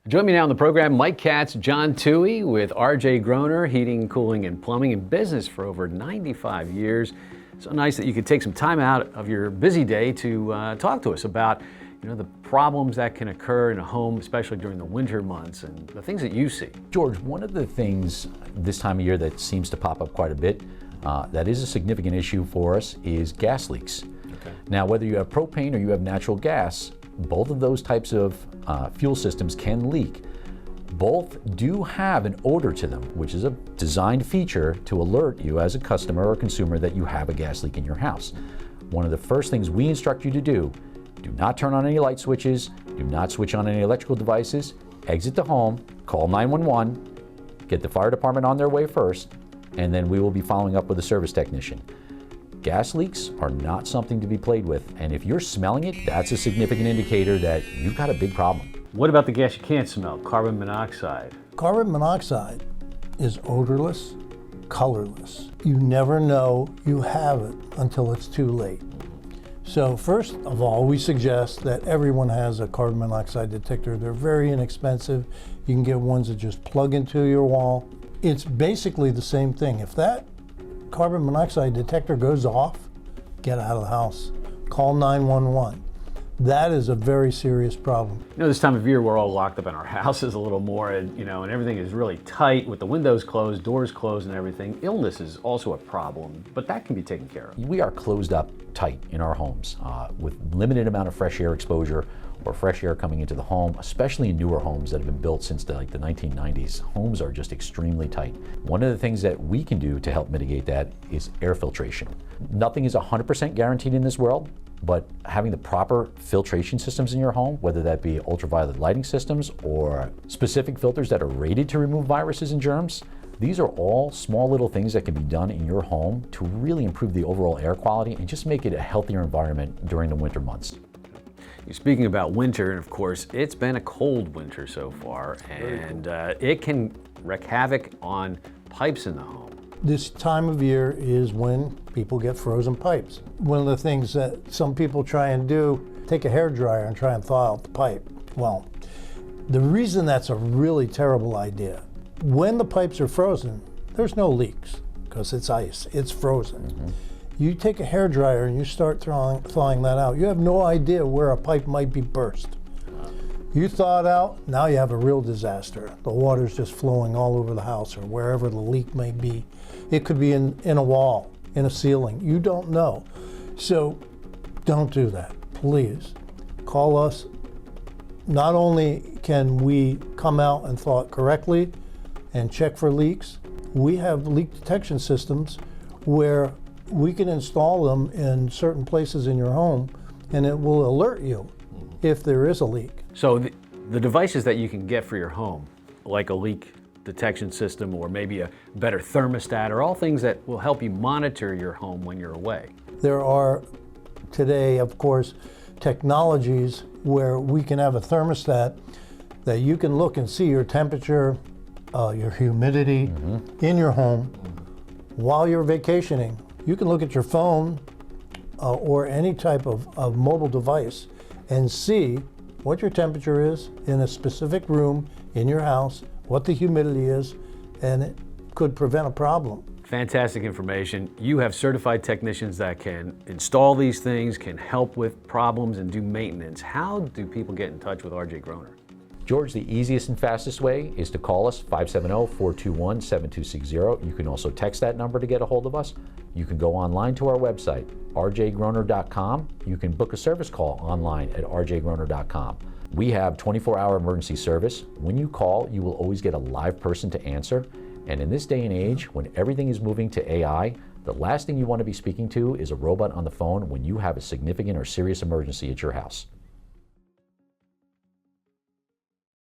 Join me now on the program, Mike Katz, John Toohey with RJ Groner, heating, cooling, and plumbing in business for over 95 years. So nice that you could take some time out of your busy day to talk to us about the problems that can occur in a home, especially during the winter months, and the things that you see. George, one of the things this time of year that seems to pop up quite a bit, that is a significant issue for us, is gas leaks. Okay. Now, whether you have propane or you have natural gas, both of those types of fuel systems can leak. Both do have an odor to them, which is a designed feature to alert you as a customer or consumer that you have a gas leak in your house. One of the first things we instruct you to do not turn on any light switches, do not switch on any electrical devices, exit the home, call 911, get the fire department on their way first, and then we will be following up with a service technician. Gas leaks are not something to be played with, and if you're smelling it, that's a significant indicator that you've got a big problem. What about the gas you can't smell, carbon monoxide? Carbon monoxide is odorless, colorless. You never know you have it until it's too late. So first of all, we suggest that everyone has a carbon monoxide detector. They're very inexpensive. You can get ones that just plug into your wall. It's basically the same thing. If that carbon monoxide detector goes off, get out of the house. Call 911. That is a very serious problem. This time of year we're all locked up in our houses a little more, and everything is really tight with the windows closed, doors closed, and everything. Illness is also a problem, but that can be taken care of. We are closed up tight in our homes with limited amount of fresh air exposure or fresh air coming into the home, especially in newer homes that have been built since the 1990s. Homes are just extremely tight. One of the things that we can do to help mitigate that is air filtration. Nothing is 100% guaranteed in this world, but having the proper filtration systems in your home, whether that be ultraviolet lighting systems or specific filters that are rated to remove viruses and germs, these are all small little things that can be done in your home to really improve the overall air quality and just make it a healthier environment during the winter months. Speaking about winter, and of course, it's been a cold winter so far, and it can wreak havoc on pipes in the home. This time of year is when people get frozen pipes. One of the things that some people try and do, take a hairdryer and try and thaw out the pipe. Well, the reason that's a really terrible idea, when the pipes are frozen, there's no leaks because it's ice, it's frozen. Mm-hmm. You take a hairdryer and you start thawing that out, you have no idea where a pipe might be burst. You thaw it out, now you have a real disaster. The water's just flowing all over the house or wherever the leak may be. It could be in a wall, in a ceiling. You don't know. So don't do that, please. Call us. Not only can we come out and thaw it correctly and check for leaks, we have leak detection systems where we can install them in certain places in your home and it will alert you if there is a leak. So the devices that you can get for your home, like a leak detection system or maybe a better thermostat, are all things that will help you monitor your home when you're away. There are today, of course, technologies where we can have a thermostat that you can look and see your temperature, your humidity in your home while you're vacationing. You can look at your phone or any type of mobile device and see what your temperature is in a specific room in your house, what the humidity is, and it could prevent a problem. Fantastic information. You have certified technicians that can install these things, can help with problems and do maintenance. How do people get in touch with RJ Groner? George, the easiest and fastest way is to call us, 570-421-7260. You can also text that number to get a hold of us. You can go online to our website, rjgroner.com. You can book a service call online at rjgroner.com. We have 24-hour emergency service. When you call, you will always get a live person to answer. And in this day and age, when everything is moving to AI, the last thing you want to be speaking to is a robot on the phone when you have a significant or serious emergency at your house.